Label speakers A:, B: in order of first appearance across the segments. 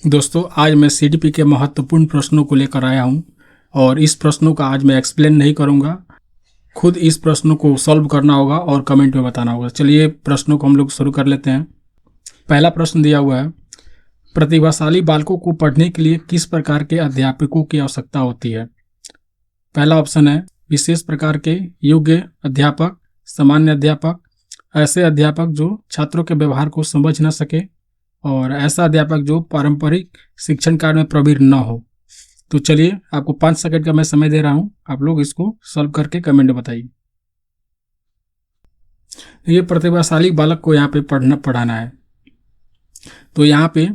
A: दोस्तों, आज मैं सीडीपी के महत्वपूर्ण प्रश्नों को लेकर आया हूं और इस प्रश्नों का आज मैं एक्सप्लेन नहीं करूंगा। खुद इस प्रश्नों को सॉल्व करना होगा और कमेंट में बताना होगा। चलिए प्रश्नों को हम लोग शुरू कर लेते हैं। पहला प्रश्न दिया हुआ है, प्रतिभाशाली बालकों को पढ़ने के लिए किस प्रकार के अध्यापकों की आवश्यकता होती है? पहला ऑप्शन है विशेष प्रकार के योग्य अध्यापक, सामान्य अध्यापक, ऐसे अध्यापक जो छात्रों के व्यवहार को समझ न सके और ऐसा अध्यापक जो पारंपरिक शिक्षण कार्य में प्रवीण न हो। तो चलिए आपको 5 सेकंड का मैं समय दे रहा हूं, आप लोग इसको सॉल्व करके कमेंट में बताइए। ये प्रतिभाशाली बालक को यहाँ पे पढ़ाना है, तो यहाँ पे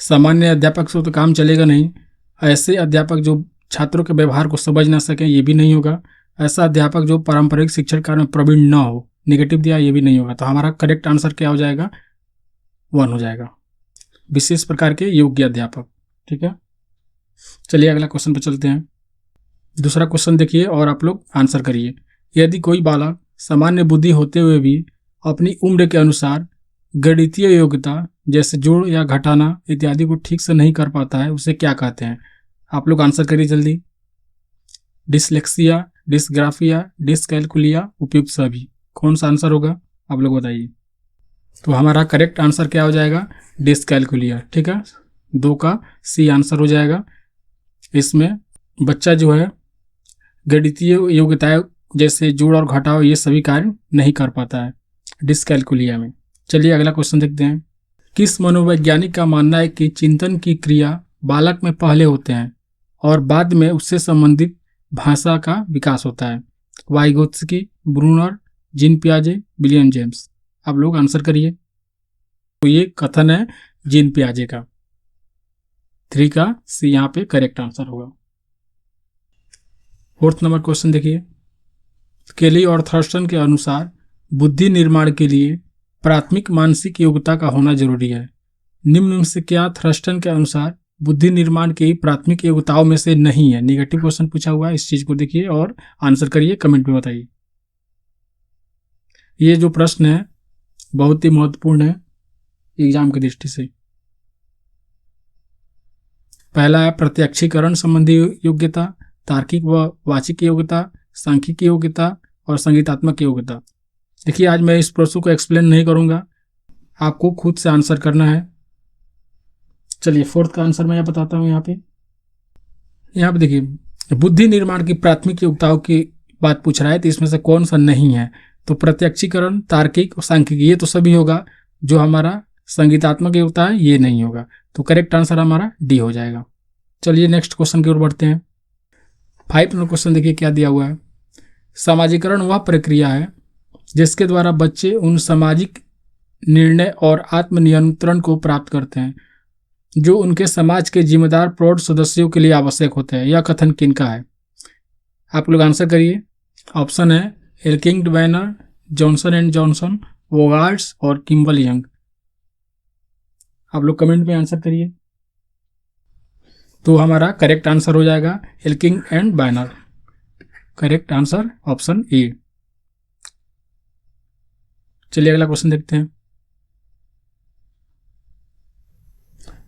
A: सामान्य अध्यापक से तो काम चलेगा नहीं। ऐसे अध्यापक जो छात्रों के व्यवहार को समझ ना सके, ये भी नहीं होगा। ऐसा अध्यापक जो पारंपरिक शिक्षण कार्य में प्रवीण न हो, नेगेटिव दिया, ये भी नहीं होगा। तो हमारा करेक्ट आंसर क्या हो जाएगा? 1 हो जाएगा, विशेष प्रकार के योग्य अध्यापक। ठीक है, चलिए अगला क्वेश्चन पर चलते हैं। दूसरा क्वेश्चन देखिए और आप लोग आंसर करिए। यदि कोई बालक सामान्य बुद्धि होते हुए भी अपनी उम्र के अनुसार गणितीय योग्यता जैसे जोड़ या घटाना इत्यादि को ठीक से नहीं कर पाता है, उसे क्या कहते हैं? आप लोग आंसर करिए जल्दी। डिसलेक्सिया, डिसग्राफिया, डिसकैलकुलिया, उपयुक्त सभी। कौन सा आंसर होगा आप लोग बताइए। तो हमारा करेक्ट आंसर क्या हो जाएगा? डिसकैलकुलिया। ठीक है, 2 का सी आंसर हो जाएगा। इसमें बच्चा जो है गणितीय योग्यताएं जैसे जोड़ और घटाव ये सभी कार्य नहीं कर पाता है डिसकैलकुलिया में। चलिए अगला क्वेश्चन देखते हैं। किस मनोवैज्ञानिक का मानना है कि चिंतन की क्रिया बालक में पहले होते हैं और बाद में उससे संबंधित भाषा का विकास होता है? वाइगोत्स्की, ब्रूनर, जीन पियाजे, विलियम जेम्स। आप लोग आंसर करिए। तो ये कथन है जीन पियाजे का। 3 का सी यहाँ पे करेक्ट आंसर होगा। 4th नंबर क्वेश्चन देखिए। केली और थर्स्टन के अनुसार बुद्धि निर्माण के लिए प्राथमिक मानसिक योग्यता का होना जरूरी है। निम्न में से क्या थर्स्टन के अनुसार बुद्धि निर्माण की प्राथमिक योग्यताओं में से नहीं है? निगेटिव क्वेश्चन पूछा हुआ है, इस चीज को देखिए और आंसर करिए, कमेंट में बताइए। ये जो प्रश्न है बहुत ही महत्वपूर्ण है एग्जाम की दृष्टि से। पहला है प्रत्यक्षीकरण संबंधी योग्यता, तार्किक व वाचिक योग्यता, सांख्यिकी योग्यता और संगीतात्मक योग्यता। देखिए आज मैं इस प्रश्न को एक्सप्लेन नहीं करूंगा, आपको खुद से आंसर करना है। चलिए 4th का आंसर मैं यहाँ बताता हूँ। यहाँ पे देखिए बुद्धि निर्माण की प्राथमिक योग्यताओं की बात पूछ रहा है, तो इसमें से कौन सा नहीं है? तो प्रत्यक्षीकरण, तार्किक और सांख्यिकी ये तो सभी होगा। जो हमारा संगीतात्मक योग्यता है ये नहीं होगा। तो करेक्ट आंसर हमारा डी हो जाएगा। चलिए नेक्स्ट क्वेश्चन की ओर बढ़ते हैं। 5 नंबर क्वेश्चन देखिए क्या दिया हुआ है। सामाजिकरण वह प्रक्रिया है जिसके द्वारा बच्चे उन सामाजिक निर्णय और आत्मनियंत्रण को प्राप्त करते हैं जो उनके समाज के जिम्मेदार प्रौढ़ सदस्यों के लिए आवश्यक होते हैं। यह कथन किनका है? आप लोग आंसर करिए। ऑप्शन है एल्किंग बैनर, जॉनसन एंड जॉनसन, वोगार्ड्स और किम्बल यंग। आप लोग कमेंट में आंसर करिए। तो हमारा करेक्ट आंसर हो जाएगा Elkind and Banner. Correct answer option A. चलिए अगला क्वेश्चन देखते हैं।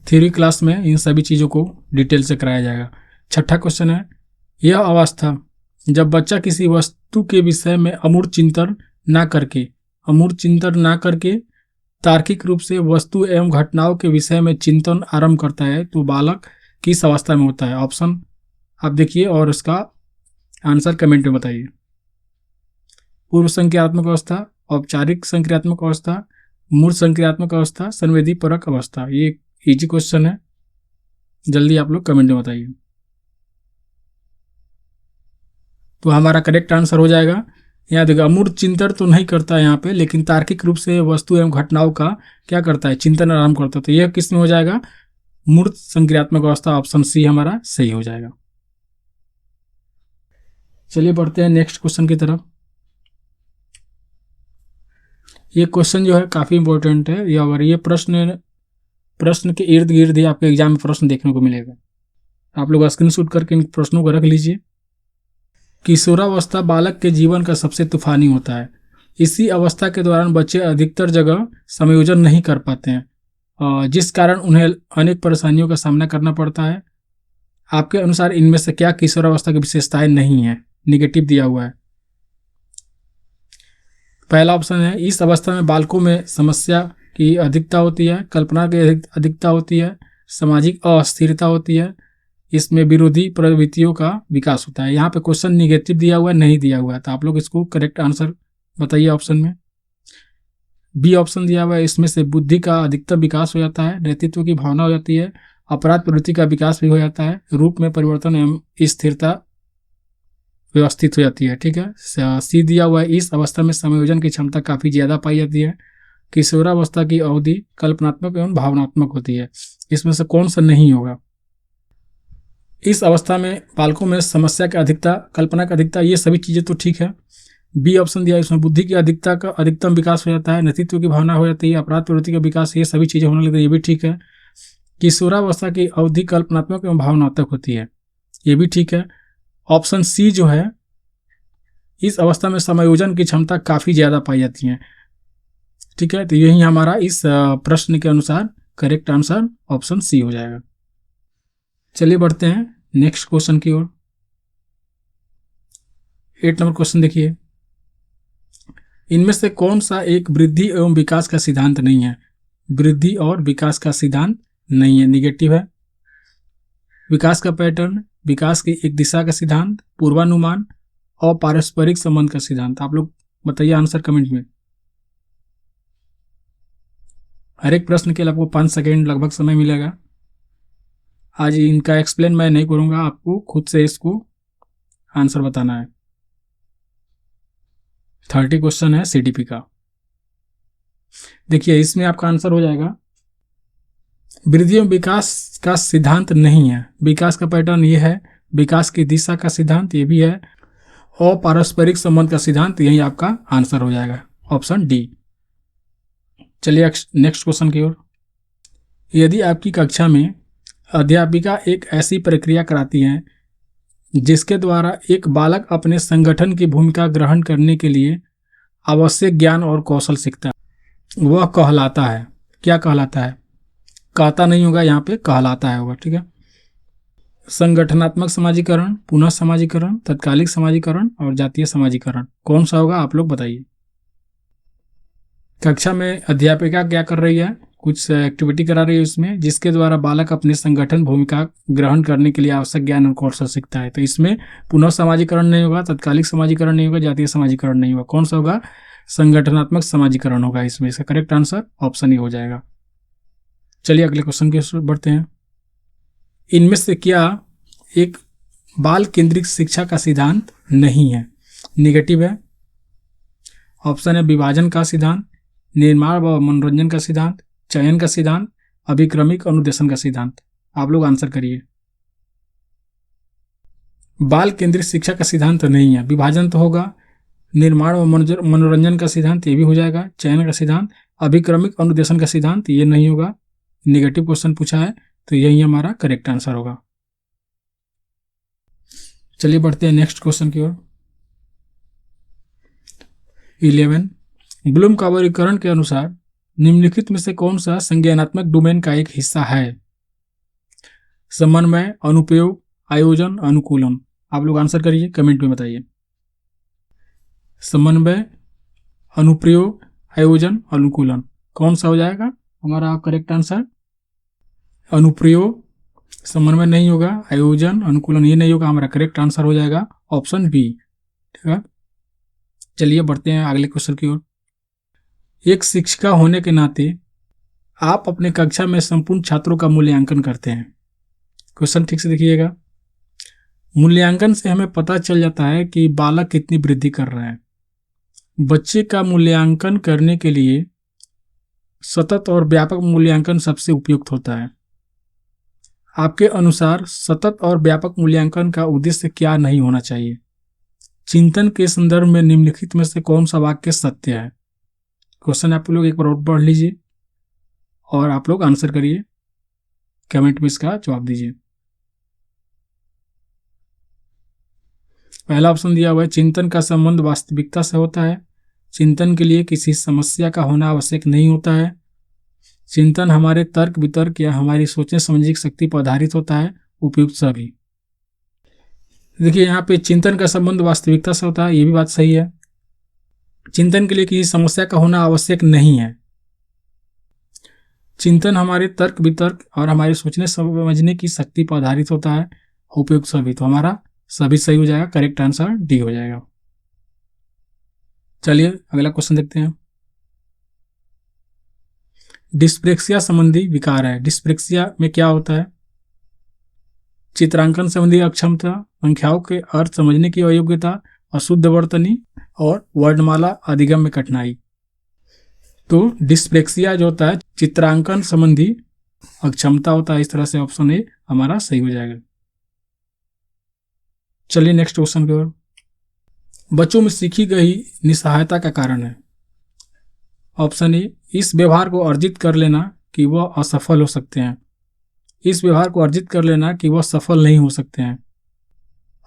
A: थ्योरी क्लास में इन सभी चीज़ों को डिटेल से कराया जाएगा। 6ठा क्वेश्चन है, यह अवस्था जब बच्चा किसी वस्तु के विषय में अमूर्त चिंतन ना करके तार्किक रूप से वस्तु एवं घटनाओं के विषय में चिंतन आरंभ करता है, तो बालक किस अवस्था में होता है? ऑप्शन आप देखिए और इसका आंसर कमेंट में बताइए। पूर्व संक्रियात्मक अवस्था, औपचारिक संक्रियात्मक अवस्था, मूर्त संक्रियात्मक अवस्था, संवेदी परक अवस्था। ये इजी क्वेश्चन है, जल्दी आप लोग कमेंट में बताइए। तो हमारा करेक्ट आंसर हो जाएगा, यहाँ देखिए अमूर्त चिंतन तो नहीं करता है यहाँ पे, लेकिन तार्किक रूप से वस्तु एवं घटनाओं का क्या करता है? चिंतन आरंभ करता है। तो यह किस में हो जाएगा? मूर्त संक्रियात्मक अवस्था। ऑप्शन सी हमारा सही हो जाएगा। चलिए बढ़ते हैं नेक्स्ट क्वेश्चन की तरफ। ये क्वेश्चन जो है काफी इंपॉर्टेंट है, ये अगर ये प्रश्न के इर्द गिर्द ही आपके एग्जाम में प्रश्न देखने को मिलेगा। आप लोग स्क्रीनशॉट करके इन प्रश्नों को रख लीजिए। किशोरावस्था बालक के जीवन का सबसे तूफानी होता है। इसी अवस्था के दौरान बच्चे अधिकतर जगह समायोजन नहीं कर पाते हैं। जिस कारण उन्हें अनेक परेशानियों का सामना करना पड़ता है। आपके अनुसार इनमें से क्या किशोरावस्था की विशेषताएं नहीं है? निगेटिव दिया हुआ है। पहला ऑप्शन है, इस अवस्था में बालकों में समस्या की अधिकता होती है, कल्पना की अधिकता होती है, सामाजिक अस्थिरता होती है, इसमें विरोधी प्रवृत्तियों का विकास होता है। यहाँ पे क्वेश्चन निगेटिव दिया हुआ है, नहीं दिया हुआ है, तो आप लोग इसको करेक्ट आंसर बताइए ऑप्शन में। बी ऑप्शन दिया हुआ है, इसमें से बुद्धि का अधिकतम विकास हो जाता है, नेतृत्व की भावना हो जाती है, अपराध प्रवृत्ति का विकास भी हो जाता है, रूप में परिवर्तन एवं स्थिरता व्यवस्थित हो जाती है। ठीक है। सी दिया हुआ है, इस अवस्था में समायोजन की क्षमता काफी ज्यादा पाई जाती है, किशोरावस्था की अवधि कल्पनात्मक एवं भावनात्मक होती है। इसमें से कौन सा नहीं होगा? इस अवस्था में बालकों में समस्या की अधिकता, कल्पना की अधिकता, ये सभी चीजें तो ठीक है। बी ऑप्शन दिया है, इसमें बुद्धि की अधिकता का अधिकतम विकास हो जाता है, नेतृत्व की भावना हो जाती है, अपराध प्रवृत्ति का विकास, ये सभी चीजें होने लगती है, ये भी ठीक है। किशोरावस्था की अवधि कल्पनात्मक एवं भावनात्मक होती है, ये भी ठीक है। ऑप्शन सी जो है, इस अवस्था में समायोजन की क्षमता काफी ज्यादा पाई जाती है। ठीक है, तो यही हमारा इस प्रश्न के अनुसार करेक्ट आंसर ऑप्शन सी हो जाएगा। चलिए बढ़ते हैं नेक्स्ट क्वेश्चन की ओर। 8 नंबर क्वेश्चन देखिए, इनमें से कौन सा एक वृद्धि एवं विकास का सिद्धांत नहीं है? वृद्धि और विकास का सिद्धांत नहीं है, निगेटिव है। विकास का पैटर्न, विकास की एक दिशा का सिद्धांत, पूर्वानुमान और पारस्परिक संबंध का सिद्धांत। आप लोग बताइए आंसर कमेंट में। हर एक प्रश्न के लिए आपको 5 सेकेंड लगभग समय मिलेगा। आज इनका एक्सप्लेन मैं नहीं करूंगा, आपको खुद से इसको आंसर बताना है। 30 क्वेश्चन है सीडीपी का। देखिए इसमें आपका आंसर हो जाएगा, वृद्धि एवं विकास का सिद्धांत नहीं है, विकास का पैटर्न ये है, विकास की दिशा का सिद्धांत ये भी है, और पारस्परिक संबंध का सिद्धांत, यही आपका आंसर हो जाएगा, ऑप्शन डी। चलिए नेक्स्ट क्वेश्चन की ओर। यदि आपकी कक्षा में अध्यापिका एक ऐसी प्रक्रिया कराती है जिसके द्वारा एक बालक अपने संगठन की भूमिका ग्रहण करने के लिए आवश्यक ज्ञान और कौशल सीखता है, वह कहलाता है, क्या कहलाता है? कहता नहीं होगा, यहाँ पे कहलाता है होगा। ठीक है। संगठनात्मक समाजीकरण, पुनः समाजीकरण, तत्कालिक समाजीकरण और जातीय समाजीकरण, कौन सा होगा आप लोग बताइए। कक्षा में अध्यापिका क्या कर रही है? कुछ एक्टिविटी करा रही है उसमें, जिसके द्वारा बालक अपने संगठन भूमिका ग्रहण करने के लिए आवश्यक ज्ञान और कौशल सीखता है। तो इसमें पुनः समाजीकरण नहीं होगा, तत्कालिक समाजीकरण नहीं होगा, जातीय समाजीकरण नहीं होगा, कौन सा होगा? संगठनात्मक समाजीकरण होगा इसमें। इसका करेक्ट आंसर ऑप्शन ही हो जाएगा। चलिए अगले क्वेश्चन की ओर बढ़ते हैं। इनमें से क्या एक बाल केंद्रित शिक्षा का सिद्धांत नहीं है? निगेटिव है। ऑप्शन है, विभाजन का सिद्धांत, निर्माण व मनोरंजन का सिद्धांत, चयन का सिद्धांत, अभिक्रमिक अनुदेशन का सिद्धांत। आप लोग आंसर करिए। बाल केंद्रित शिक्षा का सिद्धांत तो नहीं है, विभाजन तो होगा, निर्माण व मनोरंजन का सिद्धांत ये भी हो जाएगा, चयन का सिद्धांत, अभिक्रमिक अनुदेशन का सिद्धांत ये नहीं होगा। निगेटिव क्वेश्चन पूछा है, तो यही हमारा करेक्ट आंसर होगा। चलिए बढ़ते हैं नेक्स्ट क्वेश्चन की ओर। 11, ब्लूम का वर्गीकरण के अनुसार निम्नलिखित में से कौन सा संज्ञानात्मक डोमेन का एक हिस्सा है? समन्वय, अनुप्रयोग, आयोजन, अनुकूलन। आप लोग आंसर करिए, कमेंट में बताइए। समन्वय, अनुप्रयोग, आयोजन, अनुकूलन, कौन सा हो जाएगा हमारा करेक्ट आंसर? अनुप्रयोग, समन्वय नहीं होगा, आयोजन, अनुकूलन ये नहीं होगा, हमारा करेक्ट आंसर हो जाएगा ऑप्शन बी। ठीक है। चलिए बढ़ते हैं अगले क्वेश्चन की ओर। एक शिक्षिका होने के नाते आप अपने कक्षा में संपूर्ण छात्रों का मूल्यांकन करते हैं। क्वेश्चन ठीक से देखिएगा। मूल्यांकन से हमें पता चल जाता है कि बालक कितनी वृद्धि कर रहा है। बच्चे का मूल्यांकन करने के लिए सतत और व्यापक मूल्यांकन सबसे उपयुक्त होता है। आपके अनुसार सतत और व्यापक मूल्यांकन का उद्देश्य क्या नहीं होना चाहिए? चिंतन के संदर्भ में निम्नलिखित में से कौन सा वाक्य सत्य है? क्वेश्चन आप लोग एक बार और पढ़ लीजिए और आप लोग आंसर करिए, कमेंट में इसका जवाब दीजिए। पहला ऑप्शन दिया हुआ है, चिंतन का संबंध वास्तविकता से होता है, चिंतन के लिए किसी समस्या का होना आवश्यक नहीं होता है, चिंतन हमारे तर्क वितर्क या हमारी सोचने समझने की शक्ति पर आधारित होता है, उपयुक्त सभी। देखिए यहाँ पे चिंतन का संबंध वास्तविकता से होता है, ये भी बात सही है। चिंतन के लिए किसी समस्या का होना आवश्यक नहीं है। चिंतन हमारे तर्क वितर्क और हमारे सोचने समझने की शक्ति पर आधारित होता है, उपयुक्त सभी। तो हमारा सभी सही हो जाएगा, करेक्ट आंसर डी हो जाएगा। चलिए अगला क्वेश्चन देखते हैं। डिस्प्रेक्सिया संबंधी विकार है। डिस्प्रेक्सिया में क्या होता है? चित्रांकन संबंधी अक्षमता, संख्याओं के अर्थ समझने की अयोग्यता, अशुद्ध वर्तनी और वर्णमाला अधिगम में कठिनाई। तो डिस्प्रेक्सिया जो होता है चित्रांकन संबंधी अक्षमता होता है। इस तरह से ऑप्शन ए हमारा सही हो जाएगा। चलिए नेक्स्ट क्वेश्चन की ओर। बच्चों में सीखी गई निस्सहायता का कारण है। ऑप्शन ए, इस व्यवहार को अर्जित कर लेना कि वह असफल हो सकते हैं। इस व्यवहार को अर्जित कर लेना कि वह सफल नहीं हो सकते हैं।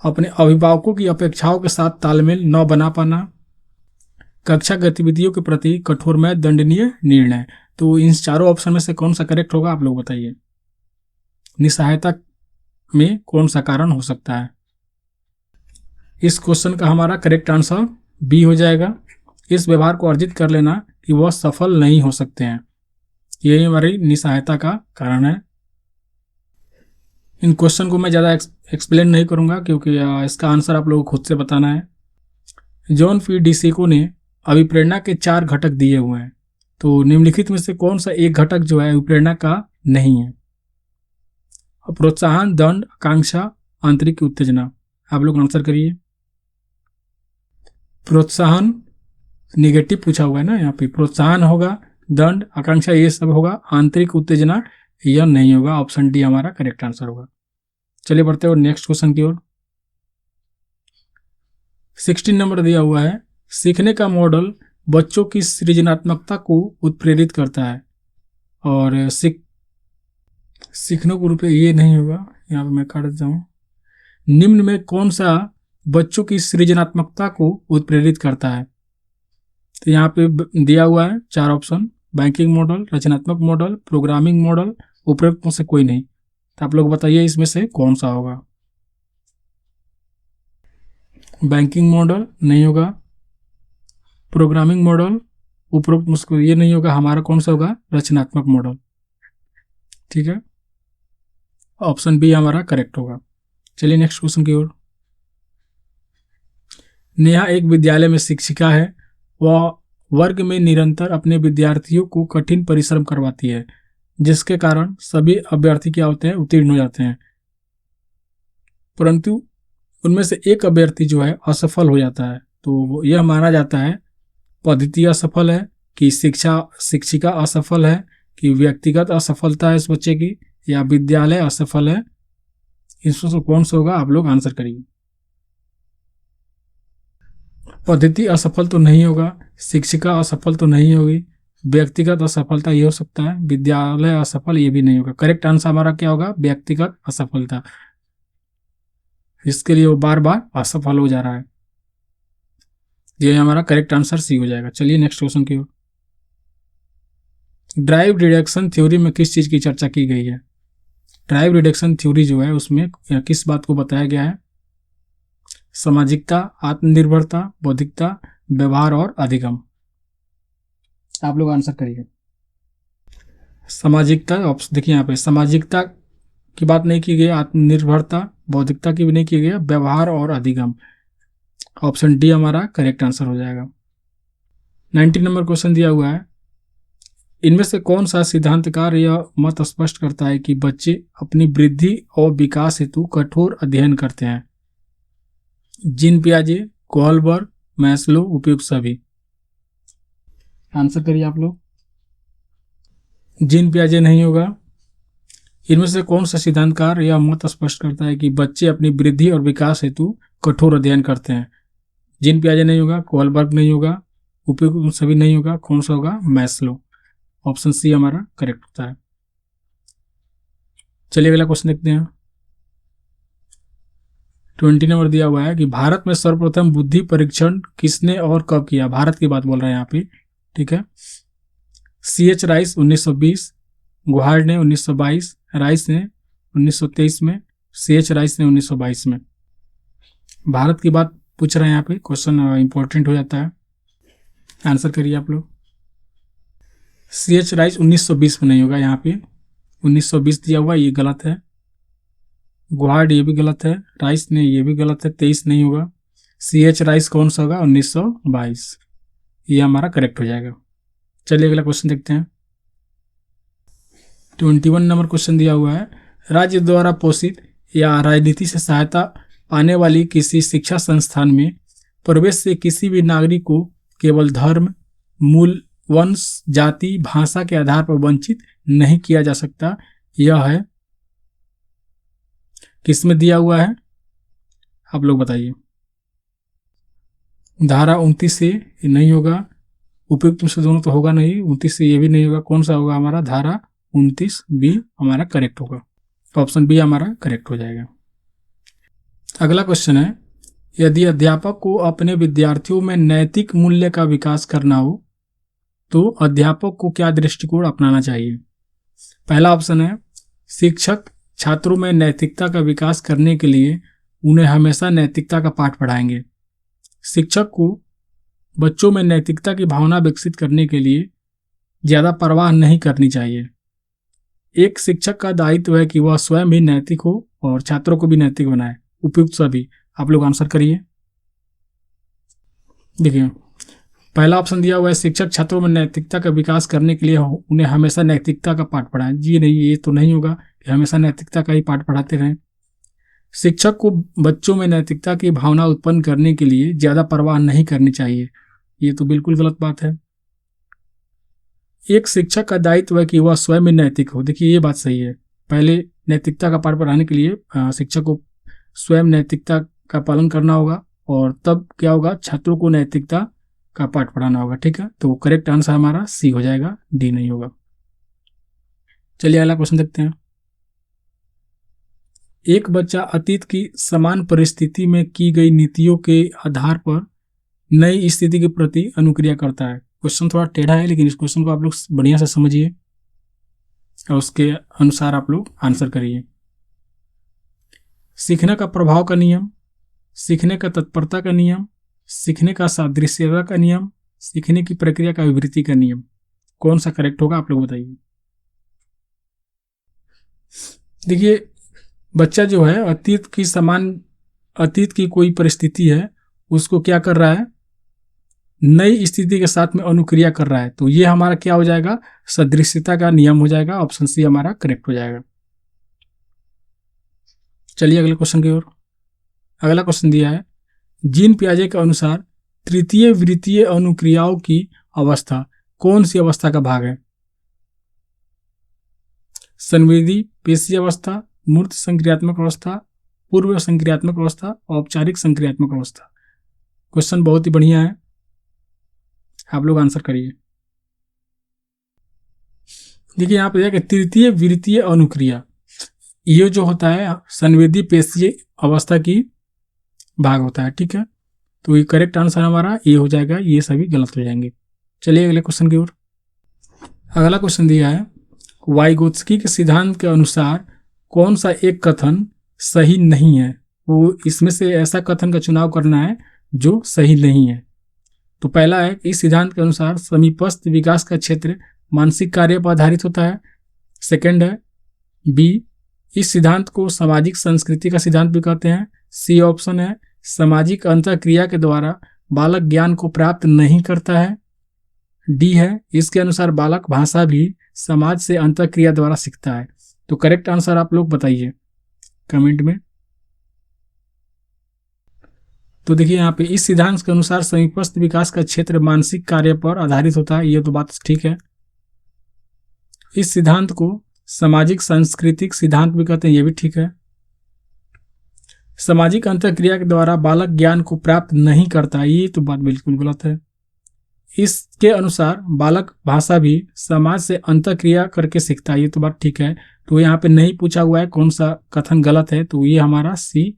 A: अपने अभिभावकों की अपेक्षाओं के साथ तालमेल न बना पाना, कक्षा गतिविधियों के प्रति कठोरमय दंडनीय निर्णय। तो इन चारों ऑप्शन में से कौन सा करेक्ट होगा, आप लोग बताइए। निस्सहायता में कौन सा कारण हो सकता है? इस क्वेश्चन का हमारा करेक्ट आंसर बी हो जाएगा। इस व्यवहार को अर्जित कर लेना कि वह सफल नहीं हो सकते हैं, यही हमारी निस्सहायता का कारण है। इन क्वेश्चन को मैं ज़्यादा एक्सप्लेन नहीं करूंगा क्योंकि इसका आंसर आप लोगों को खुद से बताना है। जॉन पी डिसिको ने अभिप्रेरणा के 4 घटक दिए हुए हैं। तो निम्नलिखित में से कौन सा एक घटक जो है अभिप्रेरणा का नहीं है? प्रोत्साहन, दंड, आकांक्षा, आंतरिक उत्तेजना। आप लोग आंसर करिए। प्रोत्साहन नेगेटिव पूछा हुआ है ना, यहाँ पे प्रोत्साहन होगा, दंड, आकांक्षा ये सब होगा, आंतरिक उत्तेजना यह नहीं होगा। ऑप्शन डी हमारा करेक्ट आंसर होगा। चलिए बढ़ते हैं नेक्स्ट क्वेश्चन की ओर। 16 नंबर दिया हुआ है। सीखने का मॉडल बच्चों की सृजनात्मकता को उत्प्रेरित करता है और सीखने को रूप ये नहीं होगा, यहाँ पे मैं काट देता हूँ। निम्न में कौन सा बच्चों की सृजनात्मकता को उत्प्रेरित करता है? तो यहाँ पे दिया हुआ है 4 ऑप्शन, बैंकिंग मॉडल, रचनात्मक मॉडल, प्रोग्रामिंग मॉडल, उपरोक्त में से कोई नहीं। तो आप लोग बताइए इसमें से कौन सा होगा। बैंकिंग मॉडल नहीं होगा, प्रोग्रामिंग मॉडल, उपरोक्त में से ये नहीं होगा। हमारा कौन सा होगा? रचनात्मक मॉडल। ठीक है, ऑप्शन बी हमारा करेक्ट होगा। चलिए नेक्स्ट क्वेश्चन की ओर। नेहा एक विद्यालय में शिक्षिका है। वह वर्ग में निरंतर अपने विद्यार्थियों को कठिन परिश्रम करवाती है, जिसके कारण सभी अभ्यर्थी क्या होते हैं? उत्तीर्ण हो जाते हैं। परंतु उनमें से एक अभ्यर्थी जो है असफल हो जाता है। तो यह माना जाता है पद्धति असफल है, कि शिक्षिका असफल है, कि व्यक्तिगत असफलता है इस बच्चे की, या विद्यालय असफल है। इसमें से कौन सा होगा? आप लोग आंसर करिए। पद्धति असफल तो नहीं होगा, शिक्षिका असफल तो नहीं होगी, व्यक्तिगत असफलता ये हो सकता है, विद्यालय असफल ये भी नहीं होगा। करेक्ट आंसर हमारा क्या होगा? व्यक्तिगत असफलता, जिसके लिए वो बार बार असफल हो जा रहा है। ये हमारा करेक्ट आंसर सी हो जाएगा। चलिए नेक्स्ट क्वेश्चन की ओर। ड्राइव रिडक्शन थ्योरी में किस चीज की चर्चा की गई है? ड्राइव रिडक्शन थ्योरी जो है उसमें किस बात को बताया गया है? सामाजिकता, आत्मनिर्भरता, बौद्धिकता, व्यवहार और अधिगम। आप लोग आंसर करिए। सामाजिकता, देखिए यहाँ पे सामाजिकता की बात नहीं की गई, आत्मनिर्भरता, बौद्धिकता की भी नहीं की गई, व्यवहार और अधिगम। ऑप्शन डी हमारा करेक्ट आंसर हो जाएगा। 19 नंबर क्वेश्चन दिया हुआ है। इनमें से कौन सा सिद्धांतकार यह मत स्पष्ट करता है कि बच्चे अपनी वृद्धि और विकास हेतु कठोर अध्ययन करते हैं? जीन पियाजे, कोहलबर्ग, मैस्लो, उपयुक्त सभी। आंसर करिए आप लोग। जीन पियाजे नहीं होगा। इनमें से कौन सा सिद्धांतकार यह मत स्पष्ट करता है कि बच्चे अपनी वृद्धि और विकास हेतु कठोर अध्ययन करते हैं? जीन पियाजे नहीं होगा, कोहलबर्ग नहीं होगा, उपयुक्त सभी नहीं होगा। कौन सा होगा? मैस्लो। ऑप्शन सी हमारा करेक्ट होता है। चलिए अगला क्वेश्चन देखते हैं। 20 नंबर दिया हुआ है कि भारत में सर्वप्रथम बुद्धि परीक्षण किसने और कब किया? भारत की बात बोल रहे हैं यहाँ पे, ठीक है। CH राइस 1920, गुहार्ड ने 1922, राइस ने 1923 में, CH राइस ने 1922 में। भारत की बात पूछ रहे हैं यहाँ पे, क्वेश्चन इंपॉर्टेंट हो जाता है, आंसर करिए आप लोग। CH राइस 1920 में नहीं होगा, यहाँ पे 1920 दिया हुआ, ये गलत है। गुहार्ड ये भी गलत है, राइस ने ये भी गलत है, 23 नहीं होगा। CH राइस कौन सा होगा? 1922, ये हमारा करेक्ट हो जाएगा। चलिए अगला क्वेश्चन देखते हैं। 21 नंबर क्वेश्चन दिया हुआ है, राज्य द्वारा पोषित या राजनीति से सहायता पाने वाली किसी शिक्षा संस्थान में प्रवेश से किसी भी नागरिक को केवल धर्म, मूल, वंश, जाति, भाषा के आधार पर वंचित नहीं किया जा सकता। यह है किसमें दिया हुआ है? आप लोग बताइए। धारा 29 से ये नहीं होगा, उपयुक्त में से दोनों तो होगा नहीं, 29 से ये भी नहीं होगा। कौन सा होगा हमारा? धारा 29 बी हमारा करेक्ट होगा, ऑप्शन बी हमारा करेक्ट हो जाएगा। अगला क्वेश्चन है, यदि अध्यापक को अपने विद्यार्थियों में नैतिक मूल्य का विकास करना हो तो अध्यापक को क्या दृष्टिकोण अपनाना चाहिए? पहला ऑप्शन है, शिक्षक छात्रों में नैतिकता का विकास करने के लिए उन्हें हमेशा नैतिकता का पाठ पढ़ाएंगे। शिक्षक को बच्चों में नैतिकता की भावना विकसित करने के लिए ज़्यादा परवाह नहीं करनी चाहिए। एक शिक्षक का दायित्व है कि वह स्वयं भी नैतिक हो और छात्रों को भी नैतिक बनाए। उपयुक्त सभी। आप लोग आंसर करिए। देखिए, पहला ऑप्शन दिया हुआ है, शिक्षक छात्रों में नैतिकता का विकास करने के लिए उन्हें हमेशा नैतिकता का पाठ पढ़ाएं। जी नहीं, ये तो नहीं होगा कि हमेशा नैतिकता का ही पाठ पढ़ाते रहें। शिक्षक को बच्चों में नैतिकता की भावना उत्पन्न करने के लिए ज़्यादा परवाह नहीं करनी चाहिए। ये तो बिल्कुल गलत बात है। एक शिक्षक का दायित्व है कि वह स्वयं में नैतिक हो। देखिए, ये बात सही है। पहले नैतिकता का पाठ पढ़ाने के लिए शिक्षक को स्वयं नैतिकता का पालन करना होगा और तब क्या होगा, छात्रों को नैतिकता का पाठ पढ़ाना होगा। ठीक है, तो करेक्ट आंसर हमारा सी हो जाएगा, डी नहीं होगा। चलिए अगला क्वेश्चन देखते हैं। एक बच्चा अतीत की समान परिस्थिति में की गई नीतियों के आधार पर नई स्थिति के प्रति अनुक्रिया करता है। क्वेश्चन थोड़ा टेढ़ा है, लेकिन इस क्वेश्चन को आप लोग बढ़िया से समझिए और उसके अनुसार आप लोग आंसर करिए। सीखने का प्रभाव का नियम, सीखने का तत्परता का नियम, सीखने का सादृश्यता का नियम, सीखने की प्रक्रिया का विवृत्ति का नियम, कौन सा करेक्ट होगा आप लोग बताइए। देखिए, बच्चा जो है अतीत की कोई परिस्थिति है, उसको क्या कर रहा है, नई स्थिति के साथ में अनुक्रिया कर रहा है। तो ये हमारा क्या हो जाएगा, सदृश्यता का नियम हो जाएगा। ऑप्शन सी हमारा करेक्ट हो जाएगा। चलिए अगले क्वेश्चन की ओर। अगला क्वेश्चन दिया है, जीन पियाजे के अनुसार तृतीय वृत्तीय अनुक्रियाओं की अवस्था कौन सी अवस्था का भाग है? संवेदी पेशी अवस्था, मूर्त संक्रियात्मक अवस्था, पूर्व संक्रियात्मक अवस्था, औपचारिक संक्रियात्मक अवस्था। क्वेश्चन बहुत ही बढ़िया है, आप लोग आंसर करिए। देखिए, यहाँ पे देखिए, तृतीय वृत्तीय अनुक्रिया, ये जो होता है संवेदी पेशीय अवस्था की भाग होता है। ठीक है, तो ये करेक्ट आंसर हमारा ये हो जाएगा, ये सभी गलत हो जाएंगे। चलिए अगले क्वेश्चन की ओर। अगला क्वेश्चन दिया है, वाइगोत्स्की के सिद्धांत के अनुसार कौन सा एक कथन सही नहीं है? वो इसमें से ऐसा कथन का चुनाव करना है जो सही नहीं है। तो पहला है, इस सिद्धांत के अनुसार समीपस्थ विकास का क्षेत्र मानसिक कार्य पर आधारित होता है। सेकंड है, बी, इस सिद्धांत को सामाजिक संस्कृति का सिद्धांत भी कहते हैं। सी ऑप्शन है, सामाजिक अंतःक्रिया के द्वारा बालक ज्ञान को प्राप्त नहीं करता है। डी है, इसके अनुसार बालक भाषा भी समाज से अंतःक्रिया द्वारा सीखता है। तो करेक्ट आंसर आप लोग बताइए कमेंट में। तो देखिए, यहाँ पे इस सिद्धांत के अनुसार समीपस्थ विकास का क्षेत्र मानसिक कार्य पर आधारित होता है, ये तो बात ठीक है। इस सिद्धांत को सामाजिक सांस्कृतिक सिद्धांत भी कहते हैं, ये भी ठीक है। सामाजिक अंतःक्रिया के द्वारा बालक ज्ञान को प्राप्त नहीं करता, ये तो बात बिल्कुल गलत है। इसके अनुसार बालक भाषा भी समाज से अंतःक्रिया करके सीखता है, ये तो बात ठीक है। तो यहाँ पे नहीं पूछा हुआ है कौन सा कथन गलत है, तो ये हमारा सी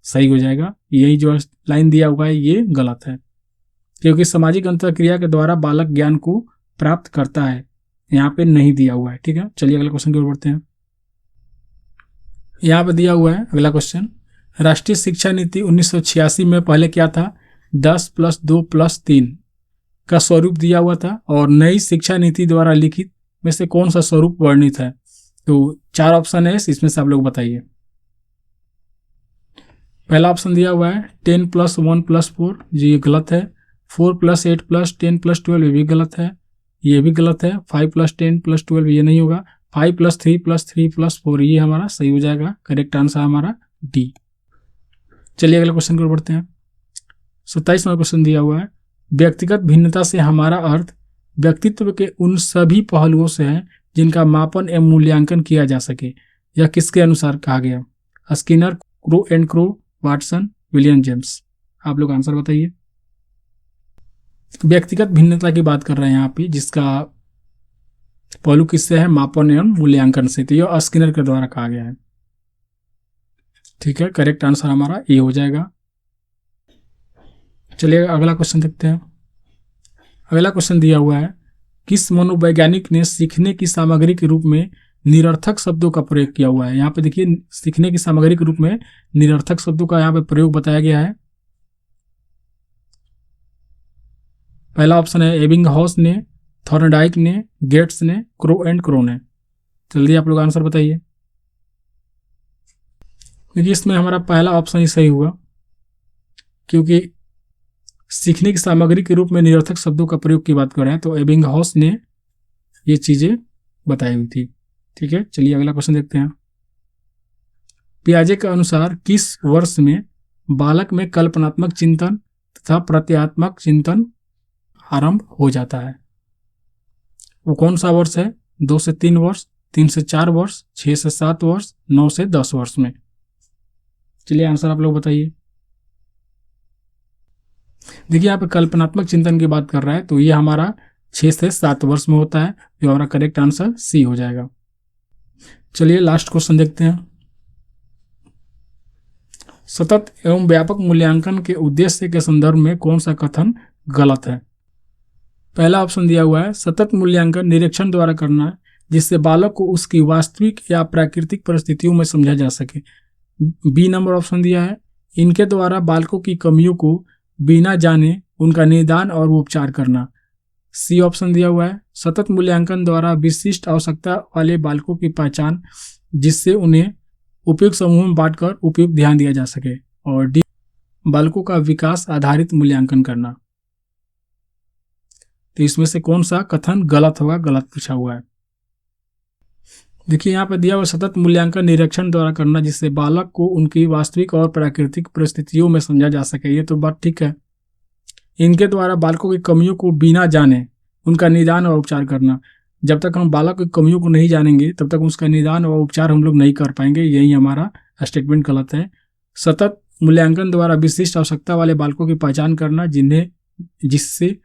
A: सही हो जाएगा। यही जो लाइन दिया हुआ है ये गलत है, क्योंकि सामाजिक अंतःक्रिया के द्वारा बालक ज्ञान को प्राप्त करता है, यहाँ पे नहीं दिया हुआ है। ठीक है, चलिए अगले क्वेश्चन की ओर बढ़ते हैं। यहाँ पे दिया हुआ है अगला क्वेश्चन, राष्ट्रीय शिक्षा नीति 1986 में पहले क्या था, 10+2+3 का स्वरूप दिया हुआ था, और नई शिक्षा नीति द्वारा लिखित में से कौन सा स्वरूप वर्णित है। तो 4 ऑप्शन है, इसमें से आप लोग बताइए। पहला ऑप्शन दिया हुआ है 10+1+4, ये गलत है। 4+8+10+12 ये भी गलत है, ये भी गलत है। 5+10+12 ये नहीं होगा। 5+3+3+4 ये हमारा सही हो जाएगा। करेक्ट आंसर हमारा डी। चलिए अगले क्वेश्चन की ओर बढ़ते हैं। 27 नंबर क्वेश्चन दिया हुआ है, व्यक्तिगत भिन्नता से हमारा अर्थ व्यक्तित्व के उन सभी पहलुओं से है जिनका मापन एवं मूल्यांकन किया जा सके। यह किसके अनुसार कहा गया, Skinner, crow and crow, Watson, William James. आप लोग आंसर बताइए। व्यक्तिगत भिन्नता की बात कर रहे हैं यहाँ पे, जिसका पहलू किससे है, मापन एवं मूल्यांकन से। तो यह स्किनर के द्वारा कहा गया है। ठीक है, करेक्ट आंसर हमारा ए हो जाएगा। चलिए अगला क्वेश्चन देखते हैं। अगला क्वेश्चन दिया हुआ है, किस मनोवैज्ञानिक ने सीखने की सामग्री के रूप में निरर्थक शब्दों का प्रयोग किया हुआ है। यहाँ पे देखिए, सीखने की सामग्री के रूप में निरर्थक शब्दों का यहाँ पे प्रयोग बताया गया है। पहला ऑप्शन है एबिंगहॉस ने, थॉर्नडाइक ने, गेट्स ने, क्रो एंड क्रो ने। जल्दी आप लोग आंसर बताइए। देखिए, इसमें हमारा पहला ऑप्शन ही सही हुआ, क्योंकि सीखने की सामग्री के रूप में निरर्थक शब्दों का प्रयोग की बात कर रहे हैं, तो एबिंगहॉस ने ये चीजें बताई हुई थी। ठीक है, चलिए अगला क्वेश्चन देखते हैं। पियाजे के अनुसार किस वर्ष में बालक में कल्पनात्मक चिंतन तथा प्रत्यात्मक चिंतन आरंभ हो जाता है। वो कौन सा वर्ष है, 2 से 3 वर्ष, 3 से 4 वर्ष, 6 से 7 वर्ष, 9 से 10 वर्ष में। चलिए आंसर आप लोग बताइए। देखिए, यहाँ पे कल्पनात्मक चिंतन की बात कर रहा है, तो ये हमारा 6 से 7 वर्ष में होता है। जो हमारा करेक्ट आंसर सी हो जाएगा। चलिए लास्ट क्वेश्चन देखते हैं। सतत एवं व्यापक मूल्यांकन के उद्देश्य के संदर्भ में कौन सा कथन गलत है। पहला ऑप्शन दिया हुआ है, सतत मूल्यांकन निरीक्षण द्वारा करना है जिससे बालक को उसकी वास्तविक या प्राकृतिक परिस्थितियों में समझा जा सके। बी नंबर ऑप्शन दिया है, इनके द्वारा बालकों की कमियों को बिना जाने उनका निदान और उपचार करना। सी ऑप्शन दिया हुआ है, सतत मूल्यांकन द्वारा विशिष्ट आवश्यकता वाले बालकों की पहचान जिससे उन्हें उपयुक्त समूह में बांटकर उपयुक्त ध्यान दिया जा सके। और डी, बालकों का विकास आधारित मूल्यांकन करना। तो इसमें से कौन सा कथन गलत होगा, गलत पूछा हुआ है। देखिए, यहाँ पे दिया हुआ सतत मूल्यांकन निरीक्षण द्वारा करना जिससे बालक को उनकी वास्तविक और प्राकृतिक परिस्थितियों में समझा जा सके, ये तो बात ठीक है। इनके द्वारा बालकों की कमियों को बिना जाने उनका निदान और उपचार करना। जब तक हम बालक की कमियों को नहीं जानेंगे तब तक उसका निदान और उपचार हम लोग नहीं कर पाएंगे। यही हमारा स्टेटमेंट गलत है। सतत मूल्यांकन द्वारा विशिष्ट आवश्यकता वाले बालकों की पहचान करना जिससे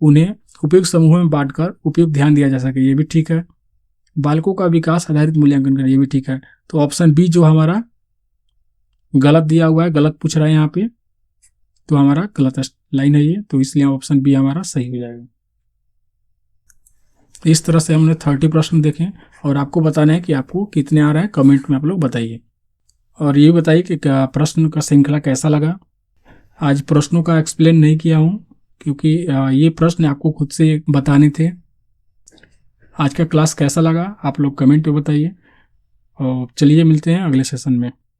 A: उन्हें उपयुक्त समूहों में बांटकर उपयुक्त ध्यान दिया जा सके, ये भी ठीक है। बालकों का विकास आधारित मूल्यांकन करना, ये भी ठीक है। तो ऑप्शन बी जो हमारा गलत दिया हुआ है, गलत पूछ रहा है यहाँ पे, तो हमारा गलत लाइन है ये, तो इसलिए ऑप्शन बी हमारा सही हो जाएगा। इस तरह से हमने 30 प्रश्न देखे और आपको बताना है कि आपको कितने आ रहे हैं, कमेंट में आप लोग बताइए। और ये बताइए कि प्रश्न का श्रृंखला कैसा लगा। आज प्रश्नों का एक्सप्लेन नहीं किया हूँ क्योंकि ये प्रश्न आपको खुद से बताने थे। आज का क्लास कैसा लगा आप लोग कमेंट पे बताइए। और चलिए मिलते हैं अगले सेशन में।